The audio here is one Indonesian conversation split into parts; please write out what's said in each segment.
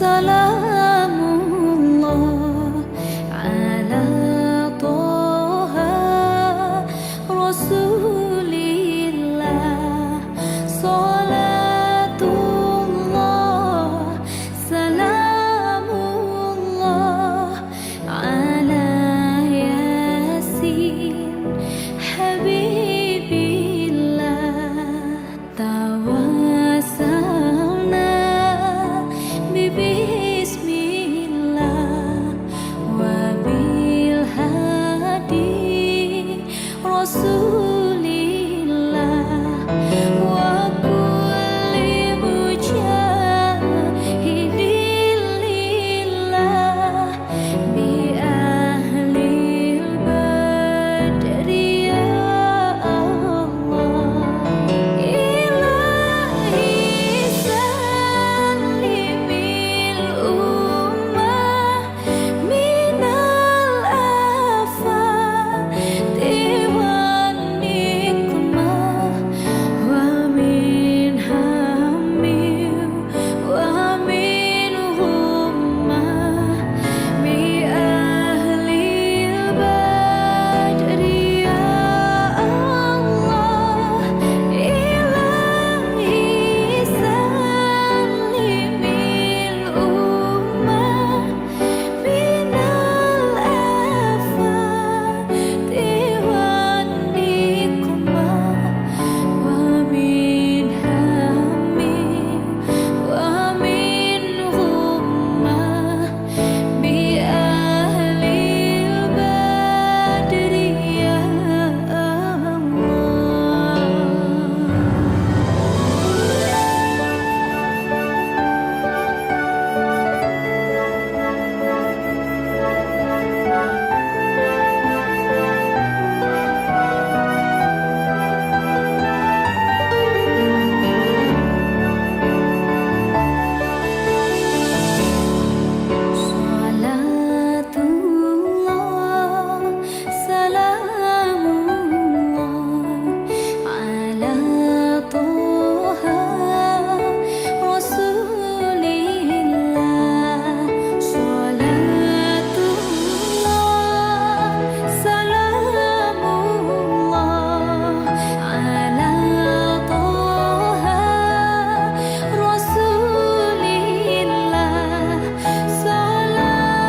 salamullah ala toha rasulillah, salatullah salamullah ala yasin habibillah. Tawassalna bismillah wa bil hadi rasulillah wa kulli mujahidin lillah bi ahlil badri ya Allah. Ilahi salimil ummah minal afati wan nikmah wa min hammin wa min ghummah bi ahlil badri ya Allah. Ilahi salimil ummah minal afati wan nikmah wa min hammin wa min ghummah bi ahlil badri ya Allah. Salatullah salamullah ala toha rasulillah, salatullah salamullah ala toha rasulillah, salatullah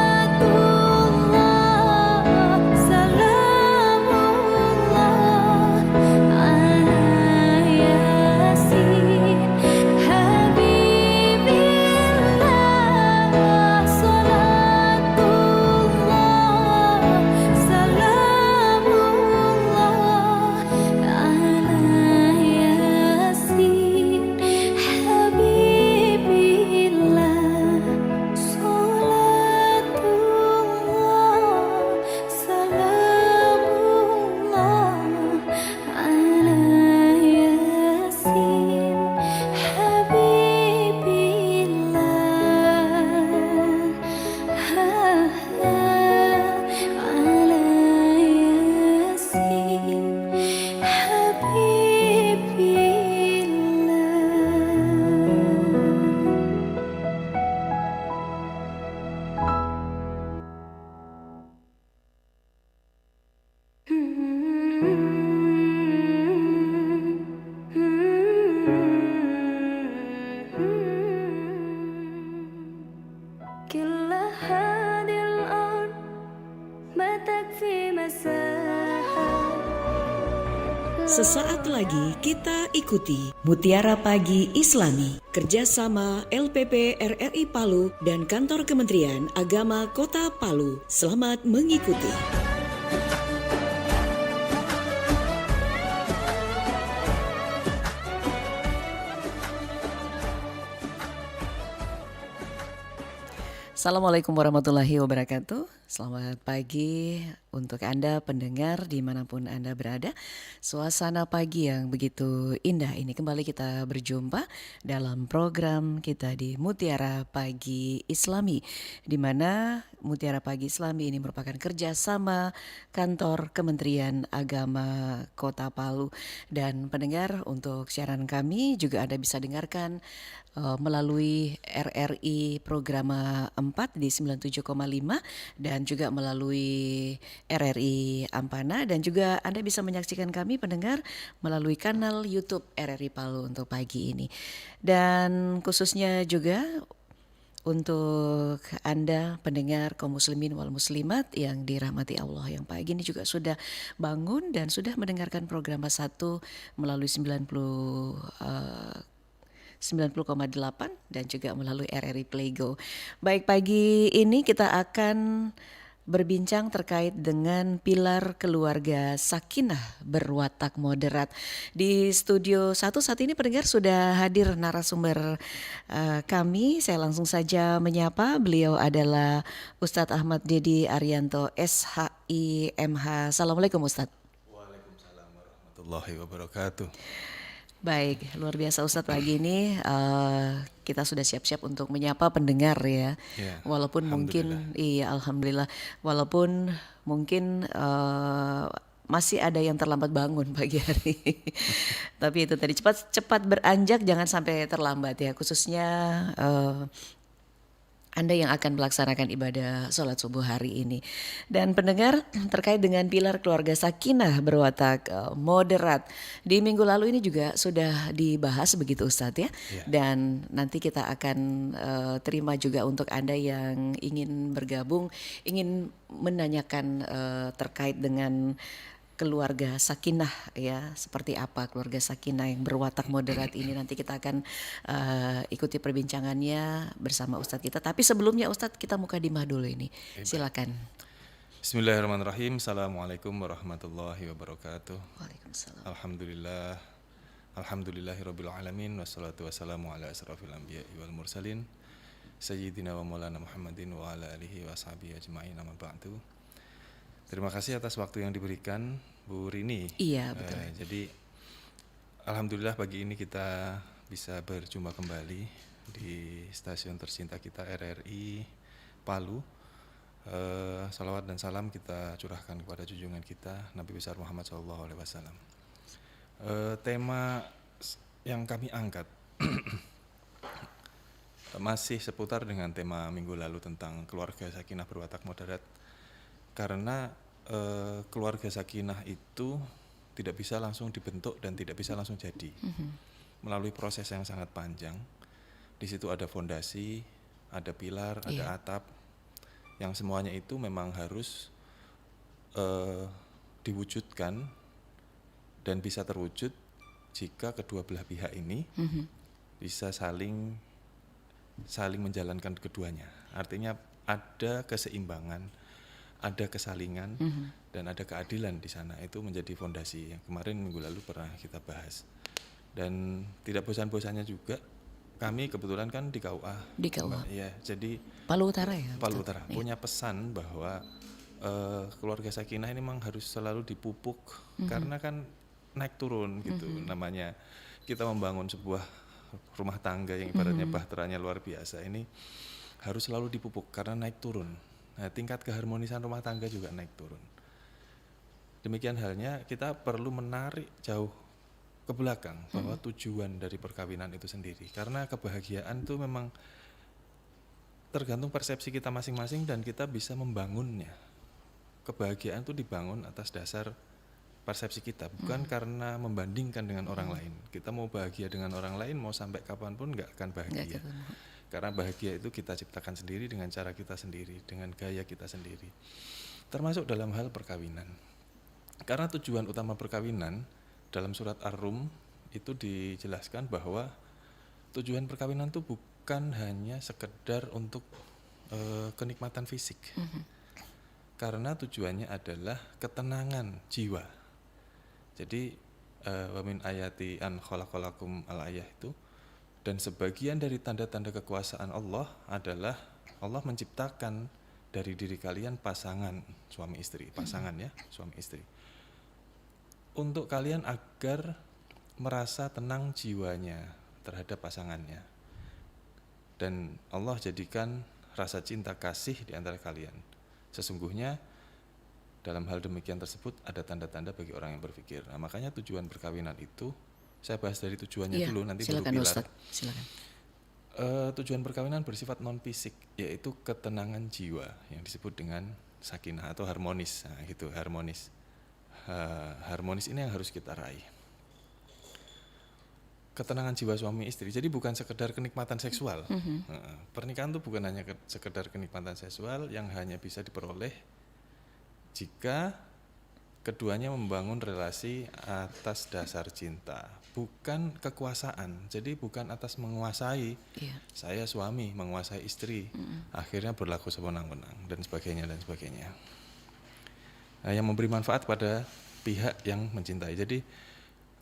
salamullah ala yasin habibillah, salatullah salamullah ala yasin habibillah, salatullah salamullah ala yasin habibillah, ala yasin كل هذه الأرض ما تكفي مساحة. Sesaat lagi kita ikuti Mutiara Pagi Islami, kerjasama LPP RRI Palu dan Kantor Kementerian Agama Kota Palu. Selamat mengikuti. Assalamualaikum warahmatullahi wabarakatuh. Selamat pagi untuk Anda pendengar dimanapun Anda berada. Suasana pagi yang begitu indah ini kembali kita berjumpa dalam program kita di Mutiara Pagi Islami, di mana Mutiara Pagi Islami ini merupakan kerjasama kantor Kementerian Agama Kota Palu. Dan pendengar, untuk siaran kami juga Anda bisa dengarkan melalui RRI Programa 4 di 97,5 dan juga melalui RRI Ampana, dan juga Anda bisa menyaksikan kami pendengar melalui kanal YouTube RRI Palu untuk pagi ini. Dan khususnya juga untuk Anda pendengar kaum muslimin wal muslimat yang dirahmati Allah, yang pagi ini juga sudah bangun dan sudah mendengarkan program satu melalui 90,8 dan juga melalui RRI Playgo. Baik, pagi ini kita akan berbincang terkait dengan pilar keluarga sakinah berwatak moderat. Di studio 1 saat ini pendengar sudah hadir narasumber kami. Saya langsung saja menyapa. Beliau adalah Ustadz Ahmad Dedi Arianto SHI MH. Assalamualaikum Ustadz. Waalaikumsalam warahmatullahi wabarakatuh. Baik, luar biasa Ustadz, pagi ini kita sudah siap-siap untuk menyapa pendengar ya. Ya, Walaupun mungkin, iya alhamdulillah, walaupun mungkin masih ada yang terlambat bangun pagi hari. Tapi itu tadi cepat beranjak, jangan sampai terlambat ya, khususnya Anda yang akan melaksanakan ibadah sholat subuh hari ini. Dan pendengar, terkait dengan pilar keluarga sakinah berwatak moderat, di minggu lalu ini juga sudah dibahas begitu Ustadz ya. Dan nanti kita akan terima juga untuk Anda yang ingin bergabung, ingin menanyakan terkait dengan keluarga sakinah ya, seperti apa keluarga sakinah yang berwatak moderat ini. Nanti kita akan ikuti perbincangannya bersama Ustadz kita. Tapi sebelumnya Ustadz, kita mukadimah dulu ini. Silakan. Bismillahirrahmanirrahim. Assalamualaikum warahmatullahi wabarakatuh. Waalaikumsalam. Alhamdulillah. Alhamdulillahirabbil alamin wassalatu wassalamu ala asrofil anbiya'i wal mursalin sayyidina wa maulana Muhammadin wa ala alihi wa sahbihi ajma'in, amma ba'du. Terima kasih atas waktu yang diberikan Bu Rini. Iya, betul. Jadi alhamdulillah pagi ini kita bisa berjumpa kembali di stasiun tercinta kita RRI Palu. Salawat dan salam kita curahkan kepada junjungan kita Nabi besar Muhammad SAW. Tema yang kami angkat masih seputar dengan tema minggu lalu tentang keluarga sakinah berwatak moderat. Karena keluarga sakinah itu tidak bisa langsung dibentuk dan tidak bisa langsung jadi. Melalui proses yang sangat panjang. Di situ ada fondasi, ada pilar, ada atap, yang semuanya itu memang harus diwujudkan dan bisa terwujud jika kedua belah pihak ini bisa saling menjalankan keduanya. Artinya ada keseimbangan, ada kesalingan, dan ada keadilan di sana. Itu menjadi fondasi yang kemarin minggu lalu pernah kita bahas. Dan tidak bosan-bosannya juga, kami kebetulan kan di KUA. Di KUA. Ya, jadi Palu Utara ya. Palu Utara punya pesan bahwa keluarga sakinah ini memang harus selalu dipupuk, karena kan naik turun gitu. Namanya kita membangun sebuah rumah tangga yang ibaratnya bahteranya luar biasa, ini harus selalu dipupuk karena naik turun. Nah, tingkat keharmonisan rumah tangga juga naik turun. Demikian halnya kita perlu menarik jauh ke belakang bahwa tujuan dari perkawinan itu sendiri. Karena kebahagiaan itu memang tergantung persepsi kita masing-masing dan kita bisa membangunnya. Kebahagiaan itu dibangun atas dasar persepsi kita, bukan karena membandingkan dengan orang lain. Kita mau bahagia dengan orang lain, mau sampai kapanpun nggak akan bahagia. Karena bahagia itu kita ciptakan sendiri dengan cara kita sendiri, dengan gaya kita sendiri. Termasuk dalam hal perkawinan. Karena tujuan utama perkawinan dalam surat Ar-Rum itu dijelaskan bahwa tujuan perkawinan itu bukan hanya sekedar untuk kenikmatan fisik. Karena tujuannya adalah ketenangan jiwa. Jadi wa min ayati an khalaqalakum al-ayah itu, dan sebagian dari tanda-tanda kekuasaan Allah adalah Allah menciptakan dari diri kalian pasangan suami istri, pasangan ya, suami istri. Untuk kalian agar merasa tenang jiwanya terhadap pasangannya. Dan Allah jadikan rasa cinta kasih di antara kalian. Sesungguhnya dalam hal demikian tersebut ada tanda-tanda bagi orang yang berpikir. Nah, makanya tujuan perkawinan itu, saya bahas dari tujuannya Iya, dulu, nanti silakan baru pilar. Ustadz, silakan. Tujuan perkawinan bersifat non fisik, yaitu ketenangan jiwa yang disebut dengan sakinah atau harmonis. Nah, gitu, harmonis. Harmonis ini yang harus kita raih. Ketenangan jiwa suami istri. Jadi bukan sekedar kenikmatan seksual. Pernikahan itu bukan hanya sekedar kenikmatan seksual yang hanya bisa diperoleh jika keduanya membangun relasi atas dasar cinta, bukan kekuasaan. Jadi bukan atas menguasai. Iya. Saya suami menguasai istri, akhirnya berlaku sewenang-wenang dan sebagainya dan sebagainya. Nah, yang memberi manfaat pada pihak yang mencintai. Jadi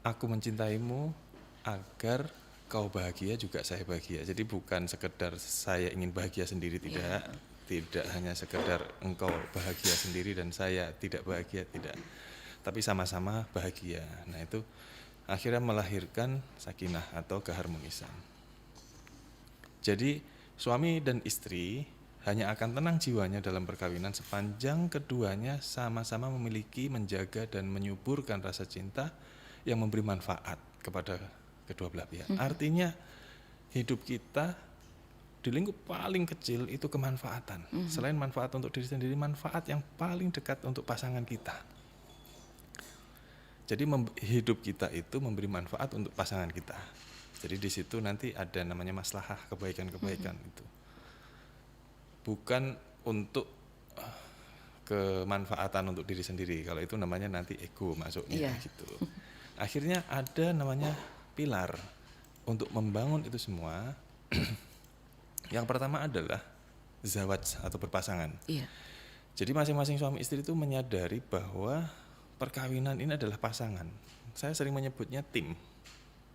aku mencintaimu agar kau bahagia juga saya bahagia. Jadi bukan sekedar saya ingin bahagia sendiri, tidak. Tidak hanya sekedar engkau bahagia sendiri dan saya tidak bahagia, tidak. Tapi sama-sama bahagia. Nah, itu akhirnya melahirkan sakinah atau keharmonisan. Jadi suami dan istri hanya akan tenang jiwanya dalam perkawinan sepanjang keduanya sama-sama memiliki, menjaga dan menyuburkan rasa cinta yang memberi manfaat kepada kedua belah pihak. Artinya hidup kita di lingkup paling kecil itu kemanfaatan. Selain manfaat untuk diri sendiri, manfaat yang paling dekat untuk pasangan kita. Jadi hidup kita itu memberi manfaat untuk pasangan kita. Jadi di situ nanti ada namanya maslahah, kebaikan-kebaikan itu. Bukan untuk kemanfaatan untuk diri sendiri. Kalau itu namanya nanti ego masuknya gitu. Akhirnya ada namanya pilar untuk membangun itu semua. Yang pertama adalah zawaj atau berpasangan. Iya. Jadi masing-masing suami istri itu menyadari bahwa perkawinan ini adalah pasangan. Saya sering menyebutnya tim.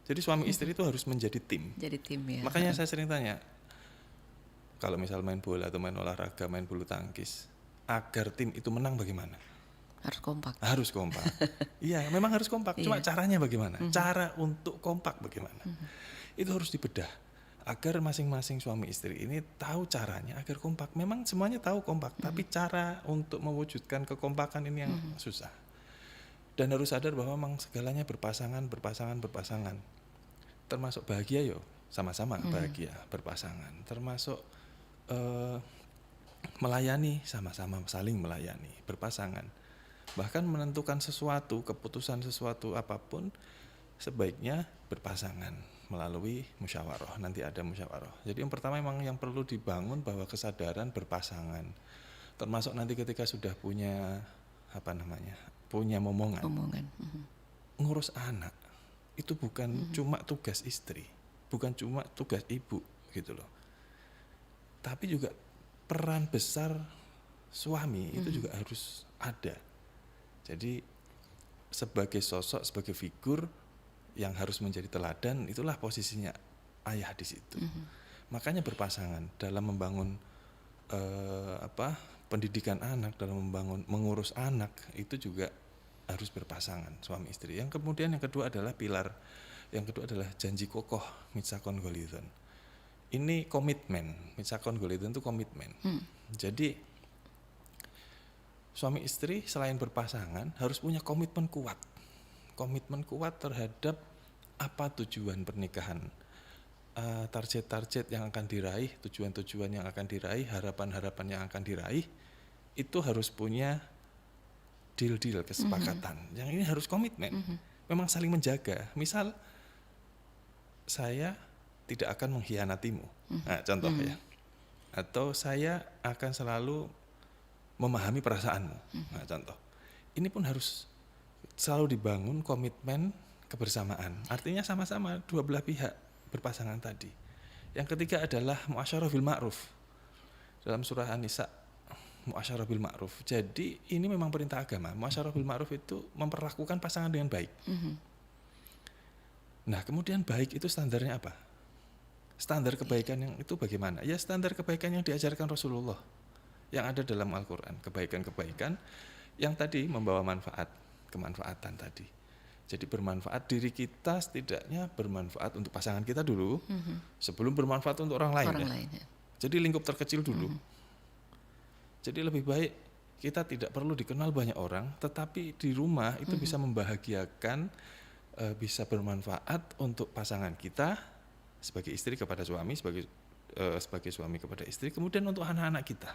Jadi suami istri itu harus menjadi tim. Jadi tim ya. Makanya saya sering tanya, kalau misal main bola atau main olahraga, main bulu tangkis, agar tim itu menang bagaimana? Harus kompak. Harus kompak. Iya, memang harus kompak. Cuma caranya bagaimana? Cara untuk kompak bagaimana? Itu harus dibedah. Agar masing-masing suami istri ini tahu caranya agar kompak. Memang semuanya tahu kompak, tapi cara untuk mewujudkan kekompakan ini yang susah. Dan harus sadar bahwa memang segalanya berpasangan. Termasuk bahagia yo, sama-sama bahagia, berpasangan. Termasuk melayani, sama-sama saling melayani, berpasangan. Bahkan menentukan sesuatu, keputusan sesuatu apapun, sebaiknya berpasangan melalui musyawarah. Nanti ada musyawarah. Jadi yang pertama memang yang perlu dibangun bahwa kesadaran berpasangan. Termasuk nanti ketika sudah punya punya momongan. Ngurus anak itu bukan cuma tugas istri, bukan cuma tugas ibu gitu loh. Tapi juga peran besar suami itu juga harus ada. Jadi sebagai sosok, sebagai figur yang harus menjadi teladan, itulah posisinya ayah di situ. Makanya berpasangan dalam membangun pendidikan anak, dalam mengurus anak itu juga harus berpasangan suami istri. Yang kedua adalah pilar. Yang kedua adalah janji kokoh, mitsakon golidon. Ini komitmen, mitsakon golidon itu komitmen. Jadi suami istri selain berpasangan harus punya komitmen kuat. Komitmen kuat terhadap apa tujuan pernikahan, target-target yang akan diraih, tujuan-tujuan yang akan diraih, harapan-harapan yang akan diraih, itu harus punya deal-deal, kesepakatan. Yang ini harus komitmen, memang saling menjaga. Misal saya tidak akan mengkhianatimu, nah, contoh ya, atau saya akan selalu memahami perasaanmu, nah, contoh. Ini pun harus selalu dibangun komitmen kebersamaan. Artinya sama-sama dua belah pihak berpasangan tadi. Yang ketiga adalah muasyarah bil ma'ruf. Dalam surah An-Nisa, muasyarah bil ma'ruf. Jadi ini memang perintah agama. Muasyarah bil ma'ruf itu memperlakukan pasangan dengan baik. Nah, kemudian baik itu standarnya apa? Standar kebaikan yang itu bagaimana? Ya standar kebaikan yang diajarkan Rasulullah. yang ada dalam Al-Quran, kebaikan-kebaikan yang tadi membawa manfaat, kemanfaatan tadi. Jadi bermanfaat, diri kita setidaknya bermanfaat untuk pasangan kita dulu, sebelum bermanfaat untuk orang lain. Orang ya. lain ya. Jadi lingkup terkecil dulu. Jadi lebih baik kita tidak perlu dikenal banyak orang, tetapi di rumah itu bisa membahagiakan, bisa bermanfaat untuk pasangan kita sebagai istri kepada suami, sebagai suami kepada istri, kemudian untuk anak-anak kita.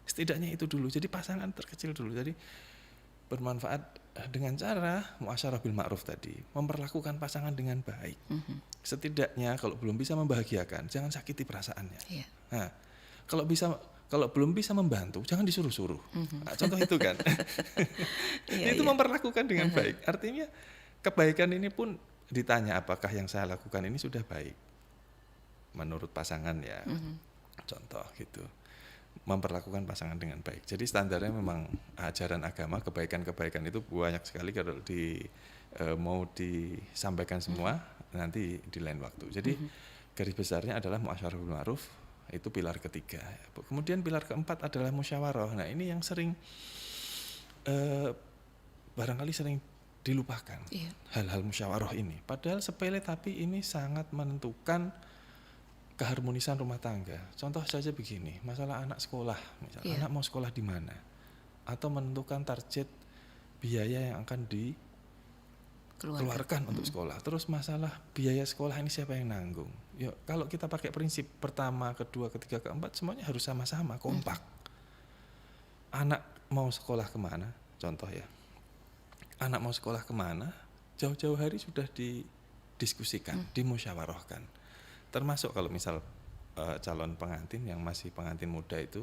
Setidaknya itu dulu. Jadi pasangan terkecil dulu. Jadi bermanfaat dengan cara muasyarah bil ma'ruf tadi, memperlakukan pasangan dengan baik. Setidaknya kalau belum bisa membahagiakan, jangan sakiti perasaannya. Iya. Nah, kalau belum bisa membantu, jangan disuruh-suruh. Nah, contoh itu kan. Iya, Itu iya. memperlakukan dengan baik. Artinya kebaikan ini pun ditanya apakah yang saya lakukan ini sudah baik menurut pasangan ya. Contoh gitu. Memperlakukan pasangan dengan baik. Jadi standarnya memang ajaran agama, kebaikan-kebaikan itu banyak sekali kalau mau disampaikan semua nanti di lain waktu. Jadi garis besarnya adalah muasyarah bil ma'ruf, itu pilar ketiga. Kemudian pilar keempat adalah musyawarah. Nah, ini yang sering barangkali sering dilupakan. Iya. Hal-hal musyawarah ini. Padahal sepele tapi ini sangat menentukan keharmonisan rumah tangga. Contoh saja begini, masalah anak sekolah, misalnya Iya. anak mau sekolah di mana, atau menentukan target biaya yang akan dikeluarkan untuk sekolah. Terus masalah biaya sekolah ini siapa yang nanggung? Ya, kalau kita pakai prinsip pertama, kedua, ketiga, keempat, semuanya harus sama-sama kompak. Anak mau sekolah kemana? Contoh ya, anak mau sekolah kemana? Jauh-jauh hari sudah didiskusikan, dimusyawarahkan. Termasuk kalau misal calon pengantin yang masih pengantin muda itu,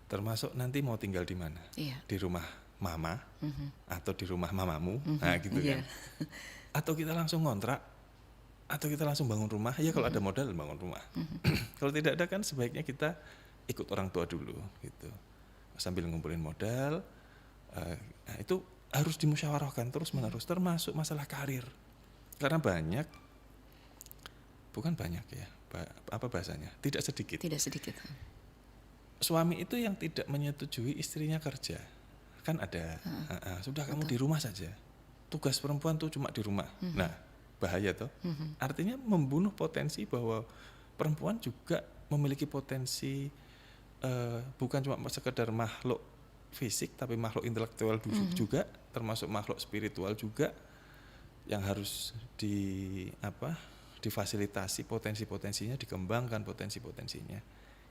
termasuk nanti mau tinggal di mana? Iya. Di rumah mama atau di rumah mamamu, nah gitu Iya. kan. Atau kita langsung ngontrak, atau kita langsung bangun rumah. Ya kalau ada modal bangun rumah. Kalau tidak ada kan sebaiknya kita ikut orang tua dulu, gitu. Sambil ngumpulin modal, nah itu harus dimusyawarahkan terus menerus. Termasuk masalah karir, karena bukan banyak ya, apa bahasanya? Tidak sedikit. Tidak sedikit. Suami itu yang tidak menyetujui istrinya kerja, kan ada. Sudah kamu di rumah saja. Tugas perempuan tuh cuma di rumah. Nah, bahaya toh. Artinya membunuh potensi bahwa perempuan juga memiliki potensi bukan cuma sekedar makhluk fisik, tapi makhluk intelektual juga, termasuk makhluk spiritual juga, yang harus difasilitasi potensi-potensinya, dikembangkan potensi-potensinya.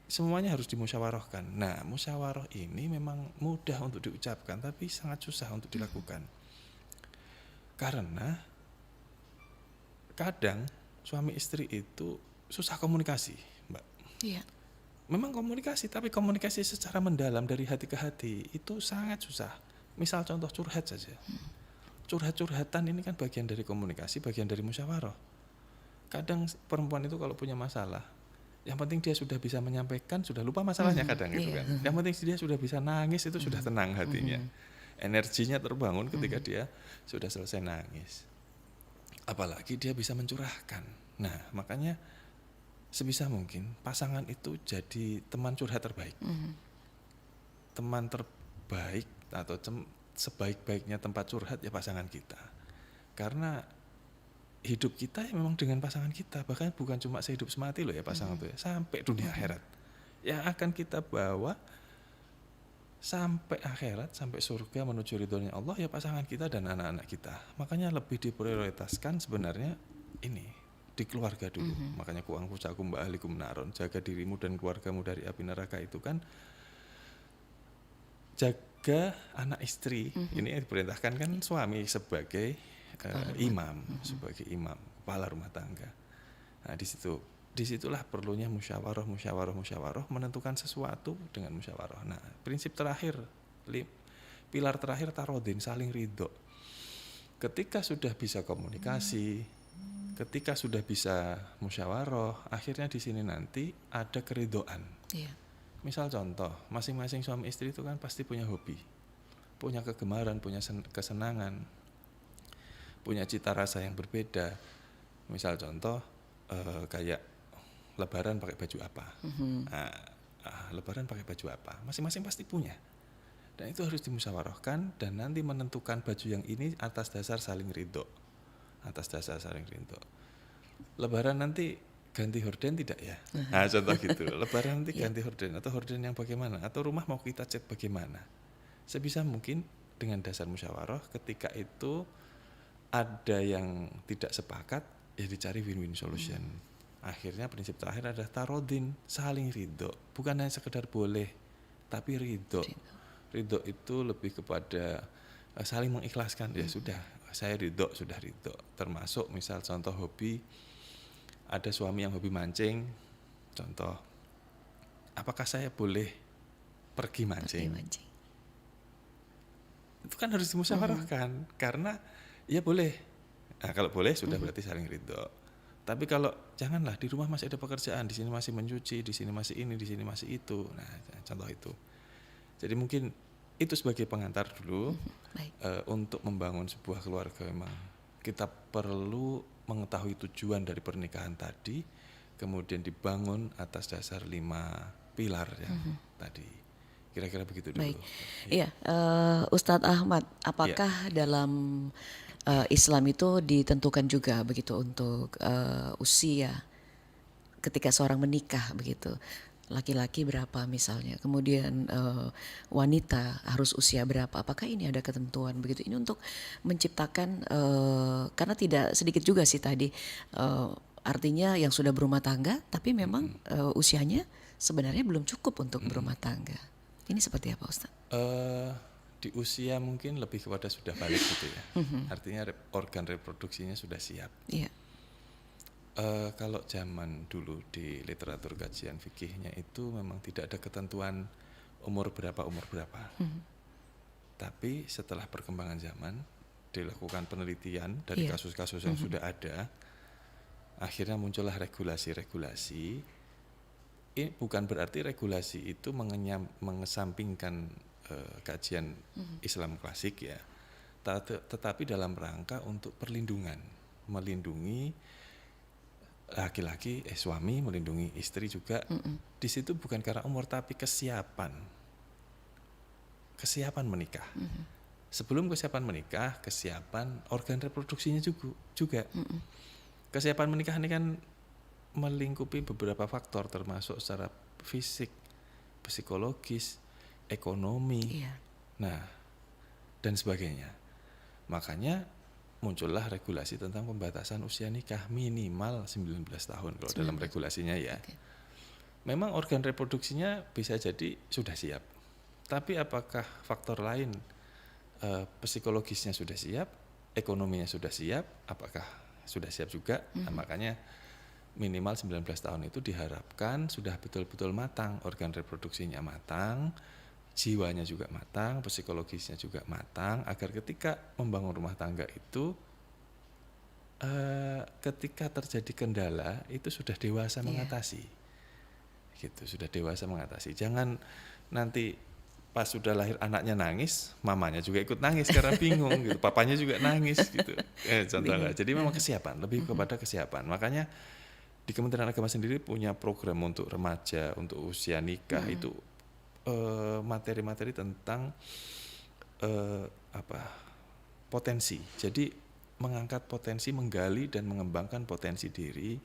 Semuanya harus dimusyawarahkan. Nah, musyawarah ini memang mudah untuk diucapkan, tapi sangat susah untuk dilakukan. Karena kadang suami istri itu susah komunikasi, Mbak. Iya. Memang komunikasi, tapi komunikasi secara mendalam dari hati ke hati itu sangat susah. Misal contoh curhat saja. Curhat-curhatan ini kan bagian dari komunikasi, bagian dari musyawarah. Kadang perempuan itu kalau punya masalah, yang penting dia sudah bisa menyampaikan, sudah lupa masalahnya kadang gitu kan. Yang penting dia sudah bisa nangis, itu sudah tenang hatinya. Energinya terbangun ketika dia sudah selesai nangis. Apalagi dia bisa mencurahkan. Nah, makanya sebisa mungkin pasangan itu jadi teman curhat terbaik. Teman terbaik atau sebaik-baiknya tempat curhat ya pasangan kita. Karena hidup kita ya memang dengan pasangan kita, bahkan bukan cuma sehidup semati loh ya pasangan itu ya, sampai dunia akhirat. Yang akan kita bawa sampai akhirat, sampai surga menuju ridhonya Allah ya pasangan kita dan anak-anak kita. Makanya lebih diprioritaskan sebenarnya ini di keluarga dulu. Makanya ku anfusakum wa ahlikum naron, jaga dirimu dan keluargamu dari api neraka itu kan jaga anak istri. Ini yang diperintahkan kan suami sebagai imam, sebagai imam, kepala rumah tangga. Nah, disitulah perlunya musyawarah menentukan sesuatu dengan musyawarah. Nah, prinsip terakhir, pilar terakhir tarodin, saling ridho. Ketika sudah bisa komunikasi, ketika sudah bisa musyawarah, akhirnya di sini nanti ada keridhoan. Iya. Misal contoh, masing-masing suami istri itu kan pasti punya hobi, punya kegemaran, punya kesenangan, punya cita rasa yang berbeda. Misal contoh kayak Lebaran pakai baju apa, nah, Lebaran pakai baju apa, masing-masing pasti punya. Dan itu harus dimusyawarahkan dan nanti menentukan baju yang ini atas dasar saling ridho. Lebaran nanti ganti horden tidak ya? Nah, contoh gitu. Lebaran nanti ganti horden atau horden yang bagaimana? Atau rumah mau kita cat bagaimana? Sebisa mungkin dengan dasar musyawarah, ketika itu ada yang tidak sepakat, ya dicari win-win solution. Akhirnya prinsip terakhir adalah tarodin, saling ridho. Bukan hanya sekedar boleh, tapi ridho. Ridho itu lebih kepada saling mengikhlaskan. Ya sudah, saya ridho, sudah ridho. Termasuk misal contoh hobi, ada suami yang hobi mancing, contoh, apakah saya boleh pergi mancing? Itu kan harus dimusyawarahkan, karena ya boleh. Nah, kalau boleh sudah berarti saling ridho. Tapi kalau janganlah, di rumah masih ada pekerjaan, di sini masih mencuci, di sini masih ini, di sini masih itu. Nah, contoh itu. Jadi mungkin itu sebagai pengantar dulu. Untuk membangun sebuah keluarga memang kita perlu mengetahui tujuan dari pernikahan tadi, kemudian dibangun atas dasar 5 pilar yang tadi. Kira-kira begitu dulu. Baik, iya, Ustadz Ahmad, apakah dalam Islam itu ditentukan juga begitu untuk usia ketika seorang menikah begitu? Laki-laki berapa misalnya, kemudian wanita harus usia berapa? Apakah ini ada ketentuan begitu? Ini untuk menciptakan, karena tidak sedikit juga sih tadi, artinya yang sudah berumah tangga, tapi memang usianya sebenarnya belum cukup untuk berumah tangga. Ini seperti apa, Ustaz? Di usia mungkin lebih kepada sudah balik gitu ya. Artinya organ reproduksinya sudah siap. Iya. Kalau zaman dulu di literatur kajian fikihnya itu memang tidak ada ketentuan umur berapa. Tapi setelah perkembangan zaman dilakukan penelitian dari kasus-kasus yang sudah ada, akhirnya muncullah regulasi-regulasi. Ini bukan berarti regulasi itu mengesampingkan kajian Islam klasik ya, tetapi dalam rangka untuk perlindungan, melindungi laki-laki, suami melindungi istri juga. Di situ bukan karena umur tapi kesiapan menikah. Sebelum kesiapan menikah, kesiapan organ reproduksinya juga. Kesiapan menikah ini kan melingkupi beberapa faktor, termasuk secara fisik, psikologis, ekonomi, nah dan sebagainya. Makanya muncullah regulasi tentang pembatasan usia nikah minimal 19 tahun kalau dalam regulasinya ya. Memang organ reproduksinya bisa jadi sudah siap. Tapi apakah faktor lain, psikologisnya sudah siap, ekonominya sudah siap, apakah sudah siap juga? Nah, makanya minimal 19 tahun itu diharapkan sudah betul-betul matang, organ reproduksinya matang, jiwanya juga matang, psikologisnya juga matang, agar ketika membangun rumah tangga itu ketika terjadi kendala itu sudah dewasa mengatasi. Gitu, sudah dewasa mengatasi. Jangan nanti pas sudah lahir anaknya nangis, mamanya juga ikut nangis karena bingung gitu, papanya juga nangis gitu. Contohnya. Jadi memang kesiapan, lebih kepada kesiapan. Makanya di Kementerian Agama sendiri punya program untuk remaja, untuk usia nikah itu materi-materi tentang potensi. Jadi mengangkat potensi, menggali dan mengembangkan potensi diri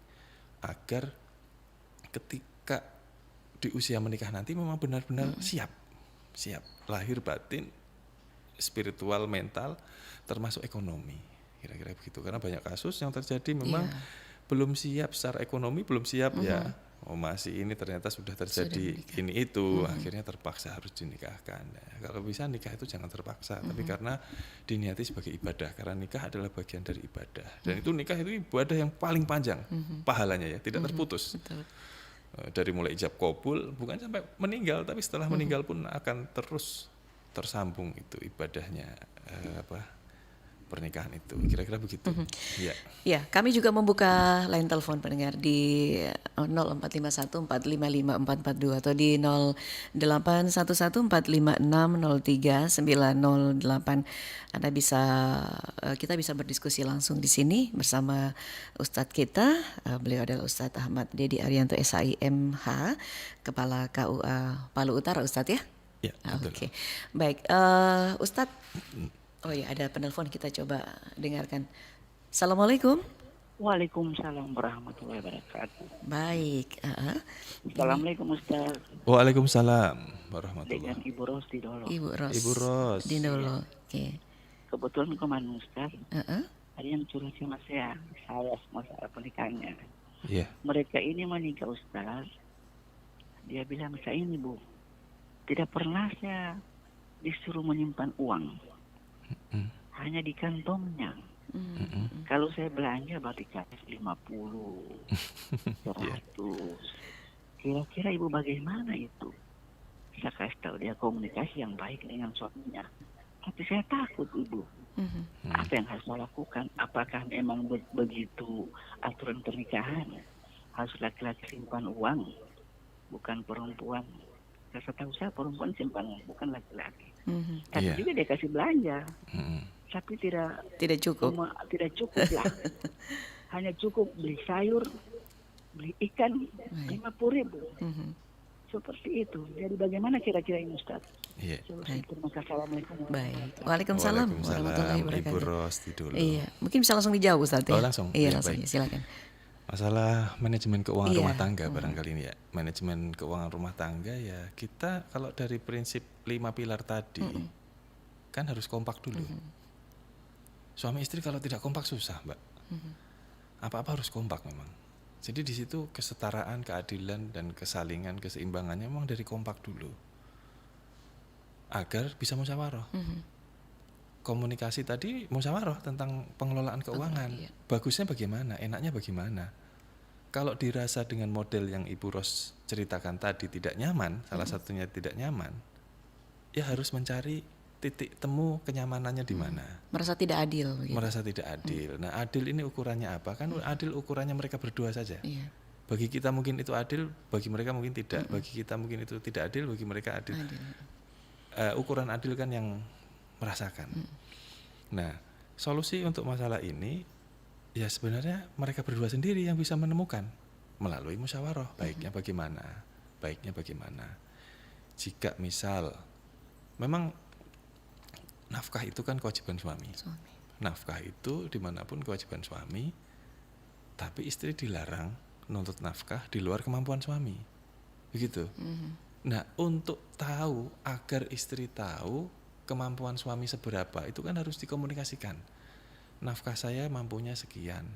agar ketika di usia menikah nanti memang benar-benar siap lahir batin, spiritual, mental, termasuk ekonomi. Kira-kira begitu. Karena banyak kasus yang terjadi memang belum siap secara ekonomi, belum siap ya. Masih ini ternyata sudah terjadi ini itu, akhirnya terpaksa harus dinikahkan. Nah, kalau bisa nikah itu jangan terpaksa, tapi karena diniati sebagai ibadah, karena nikah adalah bagian dari ibadah. Dan itu nikah itu ibadah yang paling panjang pahalanya ya, tidak terputus. Betul. Dari mulai ijab qabul bukan sampai meninggal, tapi setelah meninggal pun akan terus tersambung itu ibadahnya pernikahan itu. Kira-kira begitu. Iya. Ya, kami juga membuka line telepon pendengar di 0451455442 atau di 081145603908. Anda bisa kita bisa berdiskusi langsung di sini bersama Ustadz kita. Beliau adalah Ustadz Ahmad Dedi Arianto SAIMH, Kepala KUA Palu Utara, Ustadz ya. Ya, betul. Oke, baik. Ustadz, oh ya ada penelpon, kita coba dengarkan. Assalamualaikum. Waalaikumsalam warahmatullahi wabarakatuh. Baik. Assalamualaikum Ustaz. Waalaikumsalam Dengan warahmatullahi. Ibu Rosti dulu. Ibu Ros. Ibu Ros. Di dulu. Oke. Kebetulan kemarin Ustaz, Heeh. ada yang curhat sama saya masalah pernikahannya. Iya. Mereka ini menikah Ustaz. Dia bilang saya ini Bu, tidak pernah saya disuruh menyimpan uang. Hanya di kantongnya. Kalau saya belanja berarti cash 50, 100. Kira-kira Ibu bagaimana itu? Saya kasih tahu dia komunikasi yang baik dengan suaminya. Tapi saya takut Ibu. Apa yang harus saya lakukan? Apakah memang begitu aturan pernikahan? Harus laki-laki simpan uang, bukan perempuan. Saya tahu saya perempuan simpan uang, bukan laki-laki. Tapi Iya. juga dia kasih belanja. Tapi Tidak cukup. tidak cukup lah. Hanya cukup beli sayur, beli ikan 50.000. Seperti itu. Jadi bagaimana kira-kira ini Ustaz? Iya. Terima kasih. Assalamualaikum. Baik. Waalaikumsalam warahmatullahi Ibu wabarakatuh. Rosti dulu. Iya, mungkin bisa langsung dijawab Ustadz ya. Oh, langsung? Iya, Ya, langsung. baik. Ya, silakan. Masalah manajemen keuangan Iya. rumah tangga barangkali ini ya. Manajemen keuangan rumah tangga ya, kita kalau dari prinsip 5 pilar tadi kan harus kompak dulu. Suami istri kalau tidak kompak susah, Mbak. Apa-apa harus kompak memang. Jadi di situ kesetaraan, keadilan dan kesalingan, keseimbangannya memang dari kompak dulu. Agar bisa musyawarah. Komunikasi tadi musyawarah tentang pengelolaan keuangan. iya. Bagusnya bagaimana, enaknya bagaimana. Kalau dirasa dengan model yang Ibu Ros ceritakan tadi tidak nyaman, salah satunya tidak nyaman, ya harus mencari titik temu kenyamanannya di mana. Merasa tidak adil begitu. Merasa tidak adil. Nah, adil ini ukurannya apa? Kan adil ukurannya mereka berdua saja. Iya. Bagi kita mungkin itu adil, bagi mereka mungkin tidak. Bagi kita mungkin itu tidak adil, bagi mereka adil. Ukuran adil kan yang merasakan. Nah, solusi untuk masalah ini ya sebenarnya mereka berdua sendiri yang bisa menemukan melalui musyawarah. Baiknya bagaimana? Baiknya bagaimana? Jika misal memang nafkah itu kan kewajiban suami. Nafkah itu dimanapun kewajiban suami, tapi istri dilarang menuntut nafkah di luar kemampuan suami. Begitu. Nah, untuk tahu, agar istri tahu kemampuan suami seberapa, itu kan harus dikomunikasikan. Nafkah saya mampunya sekian.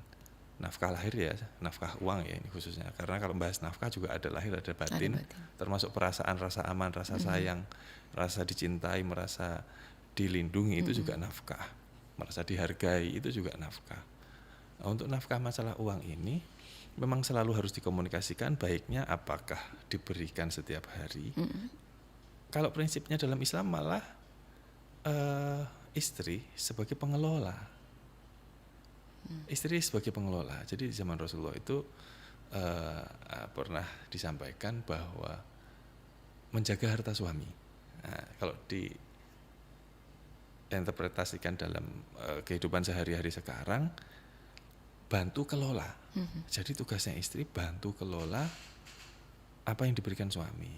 Nafkah lahir ya, nafkah uang ya ini khususnya. Karena kalau bahas nafkah juga ada lahir, ada batin. Termasuk perasaan, rasa aman, rasa sayang, rasa dicintai, merasa dilindungi, itu juga nafkah. Merasa dihargai, itu juga nafkah. Nah, untuk nafkah masalah uang ini memang selalu harus dikomunikasikan, baiknya apakah diberikan setiap hari. Kalau prinsipnya dalam Islam malah istri sebagai pengelola. Istri sebagai pengelola. Jadi di zaman Rasulullah itu pernah disampaikan bahwa menjaga harta suami. Nah, kalau diinterpretasikan dalam kehidupan sehari-hari sekarang, bantu kelola. Jadi tugasnya istri bantu kelola apa yang diberikan suami.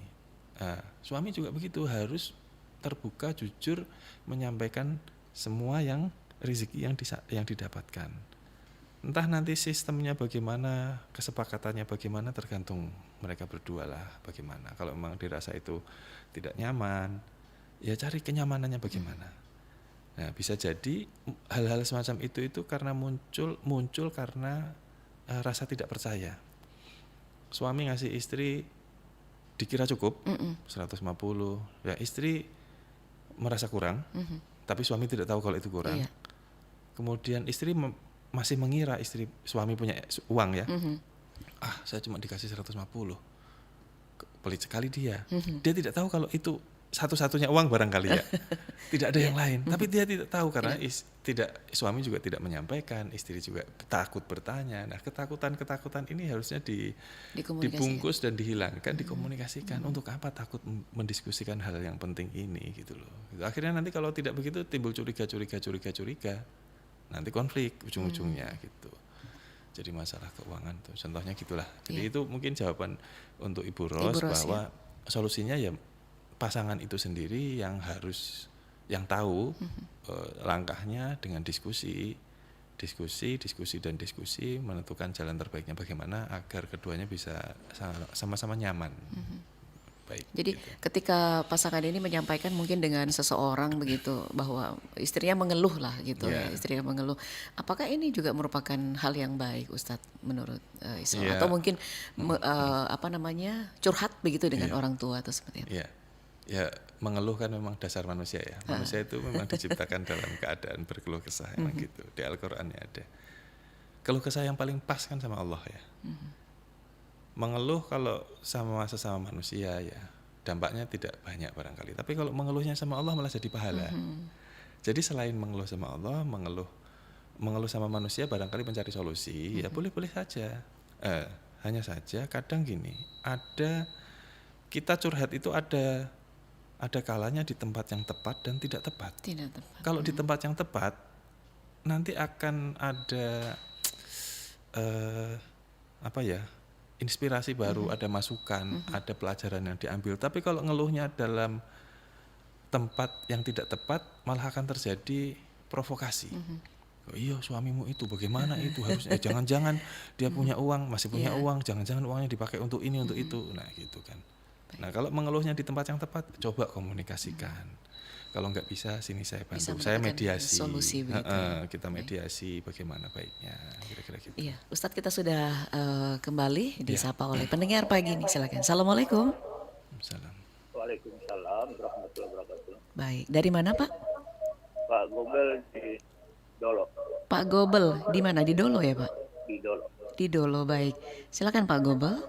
Suami juga begitu, harus terbuka, jujur menyampaikan semua yang rezeki yang didapatkan. Entah nanti sistemnya bagaimana, kesepakatannya bagaimana, tergantung mereka berdua lah bagaimana. Kalau memang dirasa itu tidak nyaman, ya cari kenyamanannya bagaimana. Nah, bisa jadi hal-hal semacam itu karena muncul karena rasa tidak percaya. Suami ngasih istri dikira cukup 150, ya istri merasa kurang, tapi suami tidak tahu kalau itu kurang. Iya. Kemudian istri masih mengira suami punya uang ya. Saya cuma dikasih 150. Pelit sekali dia. Dia tidak tahu kalau itu satu-satunya uang barangkali ya. Tidak ada yang lain. Tapi dia tidak tahu karena suami juga tidak menyampaikan, istri juga takut bertanya. Nah, ketakutan ini harusnya dibungkus dan dihilangkan, dikomunikasikan. Untuk apa takut mendiskusikan hal yang penting ini gitu loh. Akhirnya nanti kalau tidak begitu timbul curiga. Nanti konflik ujung-ujungnya gitu. Jadi masalah keuangan tuh contohnya gitulah. Jadi itu mungkin jawaban untuk Ibu Ros bahwa solusinya ya pasangan itu sendiri yang tahu langkahnya dengan diskusi menentukan jalan terbaiknya bagaimana agar keduanya bisa sama-sama nyaman. Baik. Jadi ketika pasangan ini menyampaikan mungkin dengan seseorang begitu bahwa istrinya mengeluh lah gitu ya, istrinya mengeluh. Apakah ini juga merupakan hal yang baik Ustadz menurut Islam atau mungkin curhat begitu dengan orang tua atau seperti apa? Ya mengeluh kan memang dasar manusia ya. Manusia itu memang diciptakan dalam keadaan berkeluh kesah emang gitu. Di Al-Qur'annya ada. Keluh kesah yang paling pas kan sama Allah ya. Mengeluh kalau sama sesama manusia ya dampaknya tidak banyak barangkali. Tapi kalau mengeluhnya sama Allah malah jadi pahala. Jadi selain mengeluh sama Allah, mengeluh sama manusia barangkali mencari solusi, ya boleh-boleh saja. Hanya saja kadang gini, kita curhat itu ada kalanya di tempat yang tepat dan tidak tepat. Kalau di tempat yang tepat nanti akan ada inspirasi baru, ada masukan, ada pelajaran yang diambil. Tapi kalau ngeluhnya dalam tempat yang tidak tepat, malah akan terjadi provokasi. Oh iya suamimu itu bagaimana itu harusnya jangan-jangan dia punya uang, masih punya uang, jangan-jangan uangnya dipakai untuk ini untuk itu. Nah gitu kan. Nah kalau mengeluhnya di tempat yang tepat, coba komunikasikan. Kalau nggak bisa, sini saya bantu, saya mediasi. Solusi kita mediasi bagaimana baiknya, kira-kira gitu. Iya, Ustadz kita sudah kembali disapa oleh pendengar pagi ini. Silakan. Assalamualaikum. Waalaikumsalam warahmatullahi wabarakatuh. Baik, dari mana Pak? Pak Gobel di Dolo. Pak Gobel di mana? Di Dolo ya Pak? Di Dolo. Di Dolo, baik. Silakan Pak Gobel.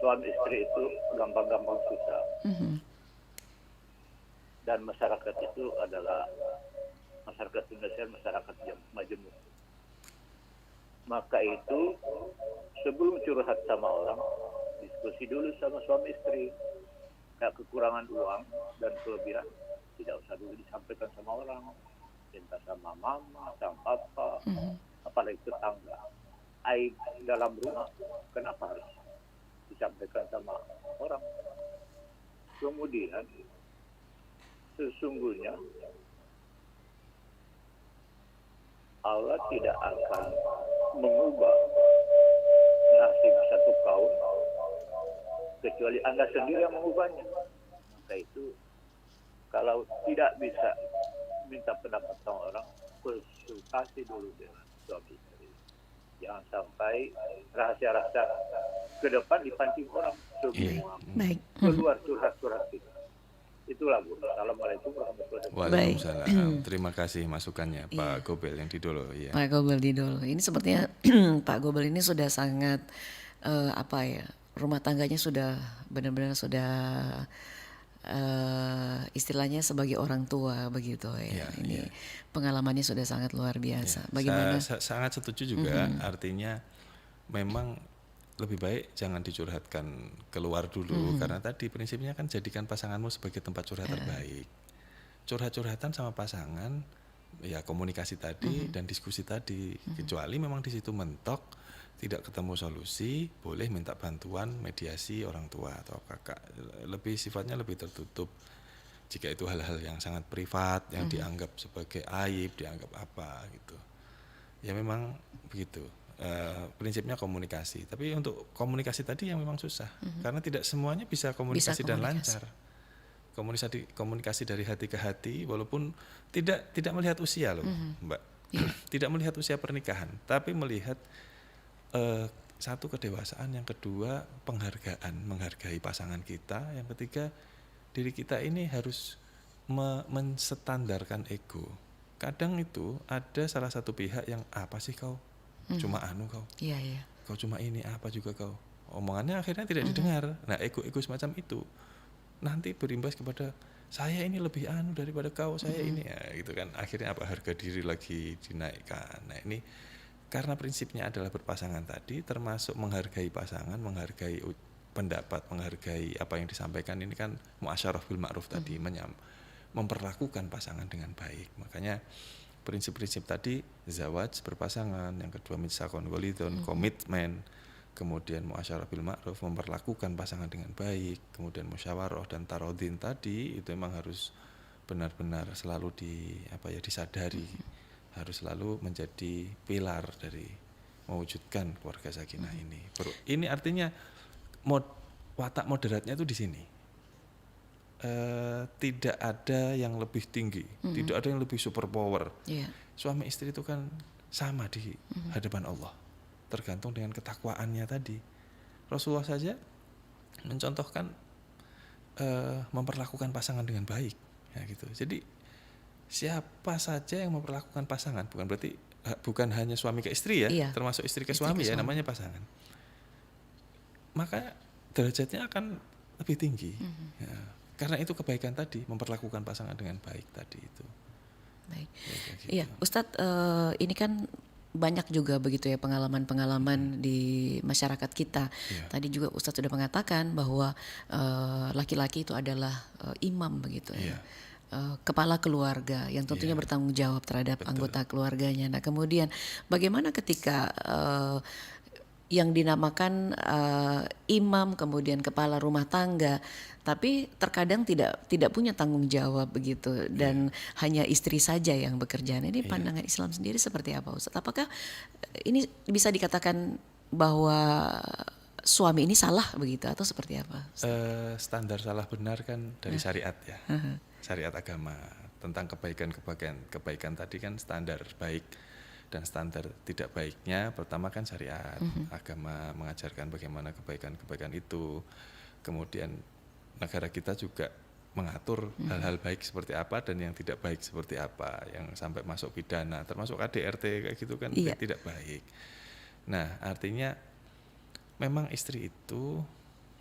Suami istri itu gampang-gampang susah. Dan masyarakat itu adalah masyarakat Indonesia, masyarakat yang majemuk. Maka itu sebelum curhat sama orang, diskusi dulu sama suami istri. Kayak kekurangan uang dan kelebihan tidak usah dulu disampaikan sama orang. Minta sama mama, sama papa, apalagi tetangga. Aib dalam rumah, kenapa harus disampaikan sama orang? Kemudian sesungguhnya Allah tidak akan mengubah nasib satu kaum kecuali Anda sendiri yang mengubahnya. Maka itu kalau tidak bisa minta pendapat sama orang, konsultasi dulu dengan suami istri. Jangan sampai rahasia-rahasia ke depan dipancing orang semua keluar curhat-curhat kita. Itulah Bu. Assalamualaikum warahmatullahi wabarakatuh. Waalaikumsalam. Terima kasih masukannya Pak Gobel yang di Dolo. Ya. Pak Gobel di Dolo. Ini sepertinya Pak Gobel ini sudah sangat rumah tangganya sudah benar-benar sudah istilahnya sebagai orang tua begitu ya. Ini pengalamannya sudah sangat luar biasa. Bagaimana? Saya sangat setuju juga. Artinya memang lebih baik jangan dicurhatkan keluar dulu karena tadi prinsipnya kan jadikan pasanganmu sebagai tempat curhat terbaik. Curhat-curhatan sama pasangan ya komunikasi tadi dan diskusi tadi. Kecuali memang di situ mentok tidak ketemu solusi, boleh minta bantuan mediasi orang tua atau kakak. Sifatnya lebih tertutup. Jika itu hal-hal yang sangat privat yang dianggap sebagai aib, dianggap apa gitu. Ya memang begitu. Prinsipnya komunikasi, tapi untuk komunikasi tadi yang memang susah karena tidak semuanya bisa komunikasi dan lancar. Komunikasi dari hati ke hati, walaupun tidak melihat usia loh, Mbak, tidak melihat usia pernikahan, tapi melihat satu kedewasaan, yang kedua menghargai pasangan kita, yang ketiga diri kita ini harus menstandarkan ego. Kadang itu ada salah satu pihak yang apa sih kau? Cuma kau, kau cuma ini apa juga kau, omongannya akhirnya tidak didengar. Nah ego semacam itu nanti berimbas kepada saya ini lebih anu daripada kau, saya ini ya gitu kan. Akhirnya apa, harga diri lagi dinaikkan. Nah ini karena prinsipnya adalah berpasangan tadi, termasuk menghargai pasangan, menghargai pendapat, menghargai apa yang disampaikan, ini kan muasyarah bil ma'ruf tadi, memperlakukan pasangan dengan baik. Makanya prinsip-prinsip tadi, zawaj berpasangan, yang kedua mitsaqon walidun, komitmen, kemudian muasyarah bil ma'ruf, memperlakukan pasangan dengan baik, kemudian musyawarah dan tarodin tadi, itu memang harus benar-benar selalu disadari, harus selalu menjadi pilar dari mewujudkan keluarga sakinah ini. Ini artinya watak moderatnya itu di sini. Tidak ada yang lebih tinggi, tidak ada yang lebih super power. Suami istri itu kan sama di hadapan Allah, tergantung dengan ketakwaannya tadi. Rasulullah saja mencontohkan memperlakukan pasangan dengan baik, ya gitu. Jadi siapa saja yang memperlakukan pasangan, bukan hanya suami ke istri ya, termasuk istri ke suami ya, namanya pasangan. Maka derajatnya akan lebih tinggi. Ya. Karena itu kebaikan tadi, memperlakukan pasangan dengan baik tadi itu. Baik. Ya, gitu. Iya, Ustadz, ini kan banyak juga begitu ya pengalaman-pengalaman di masyarakat kita. Tadi juga Ustadz sudah mengatakan bahwa laki-laki itu adalah imam begitu ya. Kepala keluarga yang tentunya bertanggung jawab terhadap anggota keluarganya. Nah, kemudian bagaimana ketika yang dinamakan imam, kemudian kepala rumah tangga, tapi terkadang tidak punya tanggung jawab begitu, dan hanya istri saja yang bekerja. Nah, ini pandangan Islam sendiri seperti apa, Ustaz? Apakah ini bisa dikatakan bahwa suami ini salah begitu atau seperti apa? Standar salah benar kan dari syariat ya, syariat agama tentang kebaikan tadi kan standar baik dan standar tidak baiknya. Pertama kan syariat agama mengajarkan bagaimana kebaikan itu, kemudian negara kita juga mengatur hal-hal baik seperti apa dan yang tidak baik seperti apa, yang sampai masuk pidana termasuk KDRT kayak gitu kan tidak baik. Nah artinya memang istri itu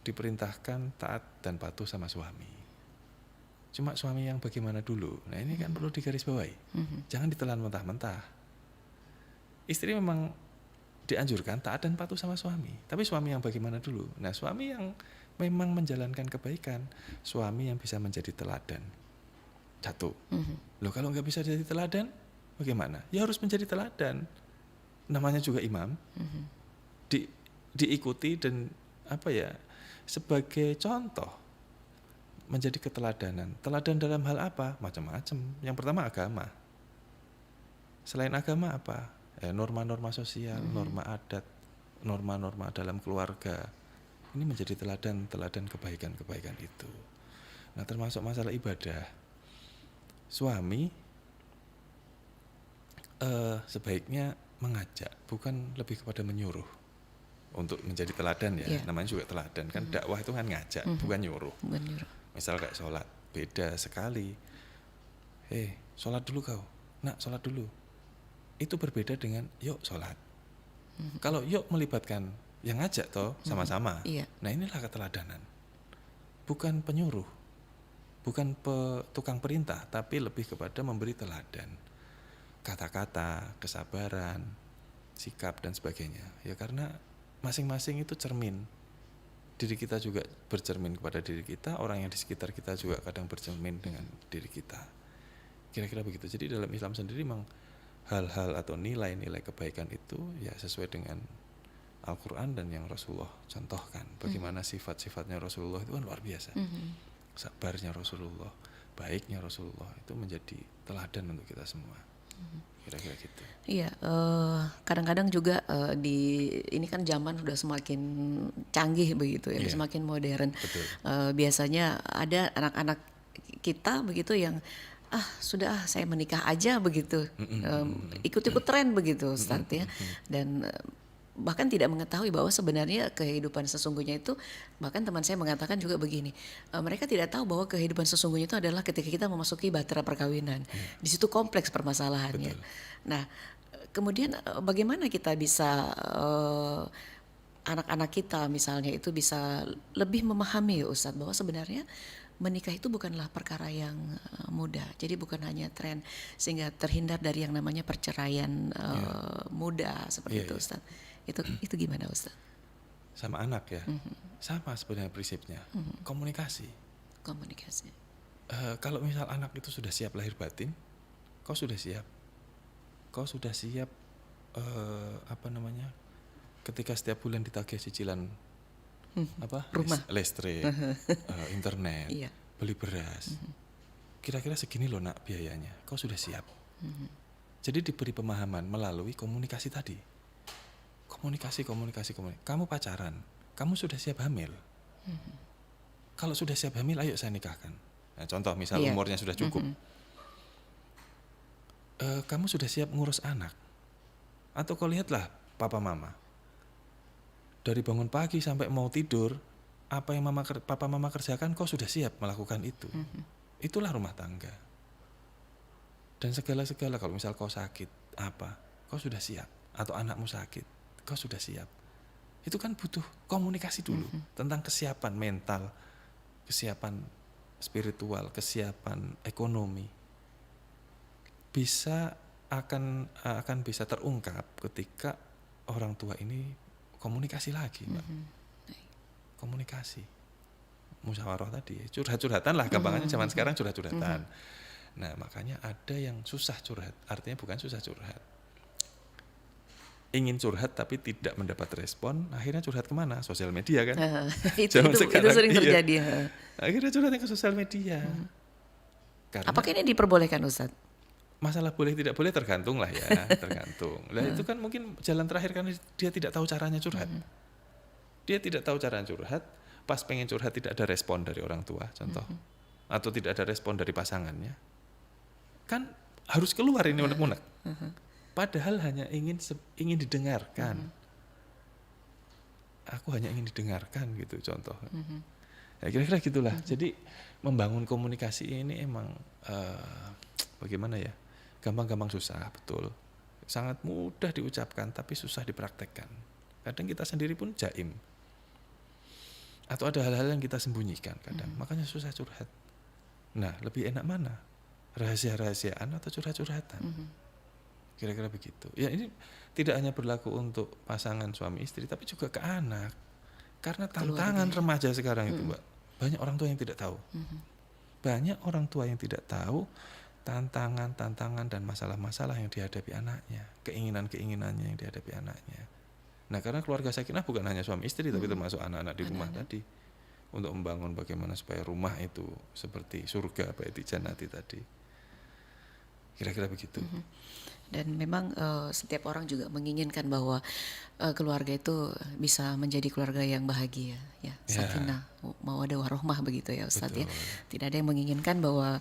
diperintahkan taat dan patuh sama suami. Cuma suami yang bagaimana dulu, nah ini kan perlu digarisbawahi, jangan ditelan mentah-mentah. Istri memang dianjurkan taat dan patuh sama suami, tapi suami yang bagaimana dulu? Nah suami yang memang menjalankan kebaikan, suami yang bisa menjadi teladan. Satu, loh kalau nggak bisa jadi teladan, bagaimana? Ya harus menjadi teladan. Namanya juga imam, diikuti dan sebagai contoh, menjadi keteladanan. Teladan dalam hal apa? Macam-macam. Yang pertama agama. Selain agama apa? Norma-norma sosial, norma adat, norma-norma dalam keluarga. Ini menjadi teladan kebaikan-kebaikan itu. Nah, termasuk masalah ibadah. Suami sebaiknya mengajak, bukan lebih kepada menyuruh untuk menjadi teladan ya. Namanya juga teladan kan, dakwah itu kan ngajak, bukan nyuruh. Misal kayak sholat, beda sekali. Sholat dulu kau, nak sholat dulu. Itu berbeda dengan yuk sholat. Kalau yuk melibatkan yang ngajak toh sama-sama. Nah inilah keteladanan. Bukan penyuruh, bukan tukang perintah, tapi lebih kepada memberi teladan. Kata-kata, kesabaran, sikap dan sebagainya. Ya karena masing-masing itu cermin. Diri kita juga bercermin kepada diri kita, orang yang di sekitar kita juga kadang bercermin dengan diri kita. Kira-kira begitu. Jadi dalam Islam sendiri memang hal-hal atau nilai-nilai kebaikan itu ya sesuai dengan Al-Quran dan yang Rasulullah contohkan. Bagaimana sifat-sifatnya Rasulullah itu kan luar biasa. Sabarnya Rasulullah, baiknya Rasulullah itu menjadi teladan untuk kita semua. Kira-kira gitu. Iya, kadang-kadang juga ini kan zaman sudah semakin canggih begitu ya, semakin modern. Biasanya ada anak-anak kita begitu yang sudah saya menikah aja begitu, ikut-ikut tren begitu Ustaz ya, dan bahkan tidak mengetahui bahwa sebenarnya kehidupan sesungguhnya itu, bahkan teman saya mengatakan juga begini, mereka tidak tahu bahwa kehidupan sesungguhnya itu adalah ketika kita memasuki bahtera perkawinan. Di situ kompleks permasalahannya. Nah, kemudian bagaimana kita bisa anak-anak kita misalnya itu bisa lebih memahami Ustaz bahwa sebenarnya menikah itu bukanlah perkara yang mudah. Jadi bukan hanya tren sehingga terhindar dari yang namanya perceraian muda seperti Iya, itu, iya. Ustaz. Itu gimana, Ustaz? Sama anak ya, sama sebenarnya prinsipnya, komunikasi. Komunikasi. Kalau misal anak itu sudah siap lahir batin, kau sudah siap, apa namanya, ketika setiap bulan ditagih cicilan Rumah. listrik, internet, Iya. beli beras, kira-kira segini loh nak biayanya, kau sudah siap. Jadi diberi pemahaman melalui komunikasi tadi, komunikasi. Kamu pacaran, kamu sudah siap hamil. Kalau sudah siap hamil, ayo saya nikahkan. Nah, contoh misal Iya. umurnya sudah cukup, kamu sudah siap ngurus anak, atau kau lihatlah papa mama, dari bangun pagi sampai mau tidur, apa yang papa mama kerjakan, kau sudah siap melakukan itu. Itulah rumah tangga. Dan segala-segala, kalau misal kau sakit, kau sudah siap. Atau anakmu sakit, kau sudah siap. Itu kan butuh komunikasi dulu tentang kesiapan mental, kesiapan spiritual, kesiapan ekonomi. Akan bisa terungkap ketika orang tua ini komunikasi lagi, Mbak. Komunikasi. Musyawarah tadi, curhat-curhatan lah, gampangannya zaman sekarang curhat-curhatan. Nah, makanya ada yang susah curhat, artinya bukan susah curhat. Ingin curhat tapi tidak mendapat respon, akhirnya curhat kemana? Sosial media kan? itu Zaman sekarang, sering iya. terjadi. Akhirnya curhatnya ke sosial media. Karena Apakah ini diperbolehkan, Ustaz? masalah boleh tidak boleh tergantung lah ya, tergantung. Lah itu kan mungkin jalan terakhir karena dia tidak tahu caranya curhat. Dia tidak tahu cara curhat, pas pengen curhat tidak ada respon dari orang tua, contoh. Atau tidak ada respon dari pasangannya. Kan harus keluar ini unek-unek. Padahal hanya ingin didengarkan. Aku hanya ingin didengarkan gitu, contoh. Ya kira-kira gitulah. Jadi membangun komunikasi ini emang bagaimana ya? Gampang-gampang susah, betul. Sangat mudah diucapkan tapi susah dipraktekkan. Kadang kita sendiri pun jaim. Atau ada hal-hal yang kita sembunyikan kadang. Makanya susah curhat. Nah, lebih enak mana? Rahasia-rahasiaan atau curhat-curhatan? Kira-kira begitu. Ya ini tidak hanya berlaku untuk pasangan suami istri tapi juga ke anak. Karena tantangan remaja sekarang itu, Mbak. Banyak orang tua yang tidak tahu. Banyak orang tua yang tidak tahu tantangan dan masalah-masalah yang dihadapi anaknya, keinginan-keinginannya yang dihadapi anaknya. Nah, karena keluarga sakinah bukan hanya suami istri tapi termasuk anak-anak di rumah tadi, untuk membangun bagaimana supaya rumah itu seperti surga baiti jannati tadi. Kira-kira begitu. Dan memang setiap orang juga menginginkan bahwa keluarga itu bisa menjadi keluarga yang bahagia, ya, sakinah, mau ada warohmah begitu ya, Ustadz ya. Tidak ada yang menginginkan bahwa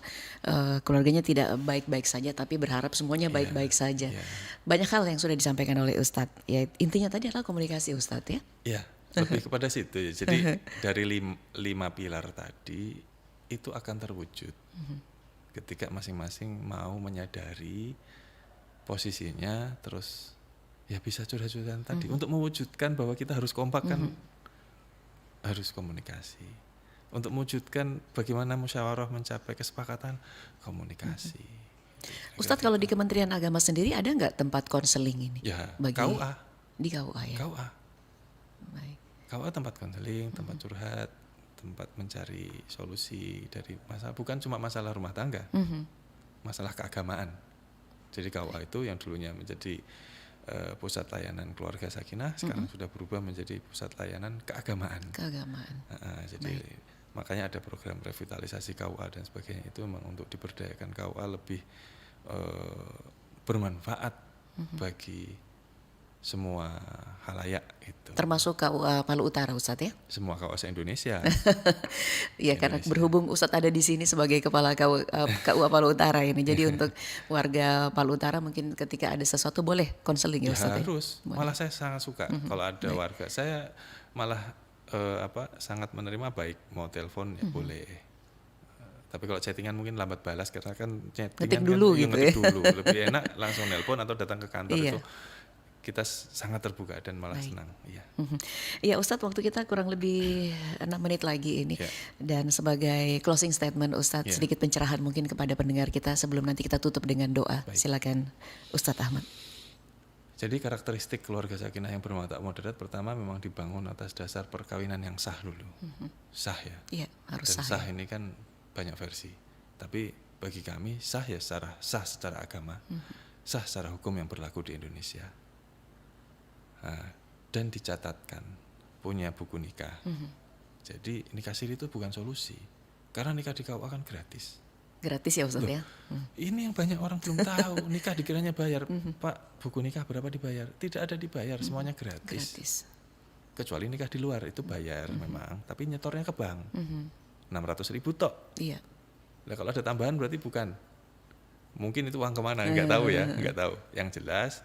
keluarganya tidak baik-baik saja, tapi berharap semuanya baik-baik saja. Banyak hal yang sudah disampaikan oleh Ustadz. Ya, intinya tadi adalah komunikasi, Ustadz ya. Ya, lebih kepada situ ya. Jadi dari 5 pilar tadi itu akan terwujud ketika masing-masing mau menyadari posisinya, terus ya bisa curhat-curhatan tadi. Untuk mewujudkan bahwa kita harus kompak kan harus komunikasi. Untuk mewujudkan bagaimana musyawarah mencapai kesepakatan, komunikasi. Ustadz, kalau di Kementerian Agama sendiri ada nggak tempat konseling ini? Ya, Bagi KUA. Di KUA ya. KUA. Baik. KUA tempat konseling, tempat curhat, tempat mencari solusi dari masalah, bukan cuma masalah rumah tangga, masalah keagamaan. Jadi KUA itu yang dulunya menjadi pusat layanan keluarga sakinah, sekarang sudah berubah menjadi pusat layanan keagamaan. Keagamaan. Jadi makanya ada program revitalisasi KUA dan sebagainya, itu memang untuk diberdayakan KUA lebih bermanfaat bagi semua halayak itu. Termasuk KUA Palu Utara, Ustadz ya? Semua KUA se-Indonesia. Iya, karena berhubung Ustadz ada di sini sebagai kepala KUA Palu Utara ini. Jadi untuk warga Palu Utara mungkin ketika ada sesuatu boleh konseling ya, Ustadz. Harus. Malah saya sangat suka kalau ada warga. Saya malah sangat menerima, baik mau telepon ya boleh. Tapi kalau chattingan mungkin lambat balas karena kan chattingan Ngetik dulu kan, gitu ya. dulu. Lebih enak langsung nelpon atau datang ke kantor itu. kita sangat terbuka dan malah Baik. senang. Iya. Ya Ustadz, waktu kita kurang lebih 6 menit lagi ini. Ya. Dan sebagai closing statement Ustadz, Ya. sedikit pencerahan mungkin kepada pendengar kita sebelum nanti kita tutup dengan doa. Baik. Silakan Ustadz Ahmad. Jadi karakteristik keluarga sakinah yang berwatak moderat pertama memang dibangun atas dasar perkawinan yang sah dulu. Sah ya. Iya, harus Dan sah. sah ini kan banyak versi. Tapi bagi kami sah ya secara agama, sah secara hukum yang berlaku di Indonesia. Nah, dan dicatatkan punya buku nikah. Jadi nikah siri itu bukan solusi. Karena nikah di KUA kan gratis. Gratis ya Ustadz Loh, ya. Ini yang banyak orang belum tahu. Nikah dikiranya bayar. Pak, buku nikah berapa dibayar? Tidak ada dibayar, semuanya gratis. Gratis. Kecuali nikah di luar itu bayar memang, tapi nyetornya ke bank. 600.000 tok. Iya. Nah, kalau ada tambahan berarti bukan. Mungkin itu uang kemana? Nggak tahu ya, nggak tahu. Yang jelas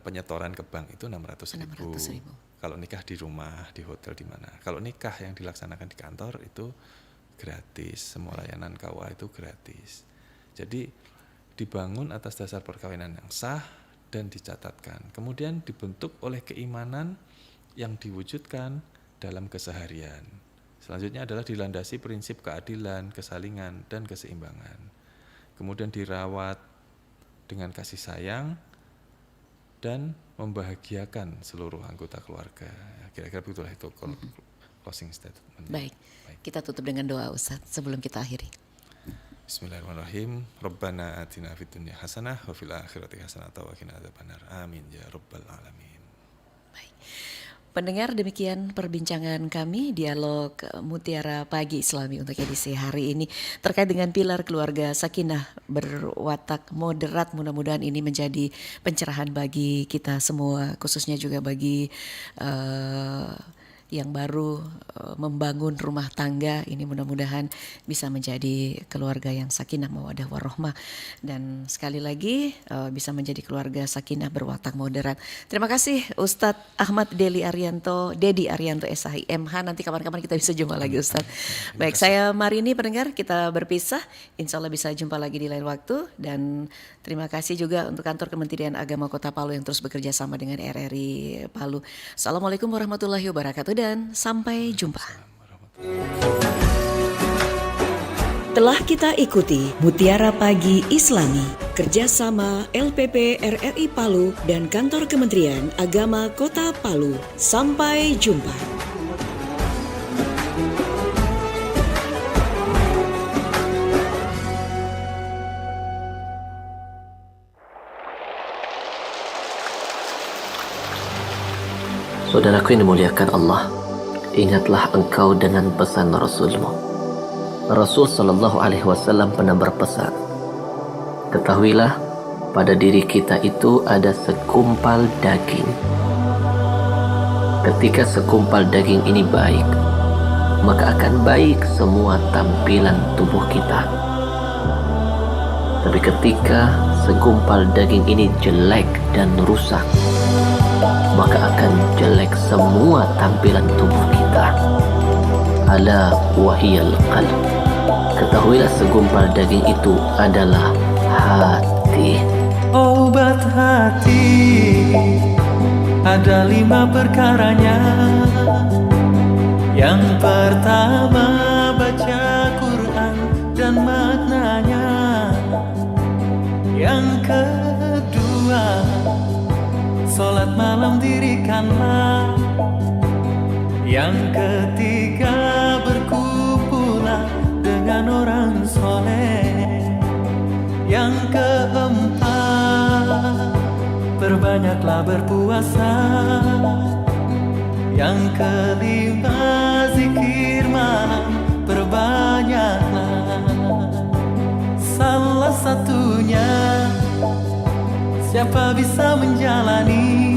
penyetoran ke bank itu 600.000. 600.000. Kalau nikah di rumah, di hotel, di mana. Kalau nikah yang dilaksanakan di kantor itu gratis. Semua layanan KUA itu gratis. Jadi dibangun atas dasar perkawinan yang sah dan dicatatkan. Kemudian dibentuk oleh keimanan yang diwujudkan dalam keseharian. Selanjutnya adalah dilandasi prinsip keadilan, kesalingan, dan keseimbangan. Kemudian dirawat dengan kasih sayang dan membahagiakan seluruh anggota keluarga. Kira-kira begitulah itu closing statement. Baik. Kita tutup dengan doa Ustadz sebelum kita akhiri. Bismillahirrahmanirrahim. Rabbana atina fid dunya hasanah wa fil akhirati hasanah wa qina adzabannar. Amin ya rabbal alamin. Pendengar, demikian perbincangan kami dialog Mutiara Pagi Islami untuk edisi hari ini terkait dengan pilar keluarga sakinah berwatak moderat. Mudah-mudahan ini menjadi pencerahan bagi kita semua, khususnya juga bagi yang baru membangun rumah tangga ini. Mudah-mudahan bisa menjadi keluarga yang sakinah mawaddah warahmah, dan sekali lagi bisa menjadi keluarga sakinah berwatak moderat. Terima kasih Ustadz Ahmad Dedi Arianto SHI MH. Nanti kapan-kapan kita bisa jumpa lagi Ustadz. Baik, saya Marini, pendengar, kita berpisah. Insya Allah bisa jumpa lagi di lain waktu, dan terima kasih juga untuk kantor Kementerian Agama Kota Palu yang terus bekerja sama dengan RRI Palu. Assalamualaikum warahmatullahi wabarakatuh dan sampai jumpa. Telah kita ikuti Mutiara Pagi Islami, kerjasama LPP RRI Palu dan kantor Kementerian Agama Kota Palu. Sampai jumpa. Saudaraku yang dimuliakan Allah, ingatlah engkau dengan pesan Rasulmu. Rasul Sallallahu Alaihi Wasallam pernah berpesan, ketahuilah pada diri kita itu ada segumpal daging. Ketika segumpal daging ini baik, maka akan baik semua tampilan tubuh kita. Tapi ketika segumpal daging ini jelek dan rusak, maka akan jelek semua tampilan tubuh kita. Ala wahiyal qalb. Ketahuilah segumpal daging itu adalah hati. Obat hati ada 5 perkaranya. Yang pertama, baca Quran dan maknanya. Yang kedua, sholat malam dirikanlah. Yang ketiga, berkumpulah dengan orang soleh. Yang keempat, perbanyaklah berpuasa. Yang kelima, zikir malam perbanyaklah. Salah satunya, siapa bisa menjalani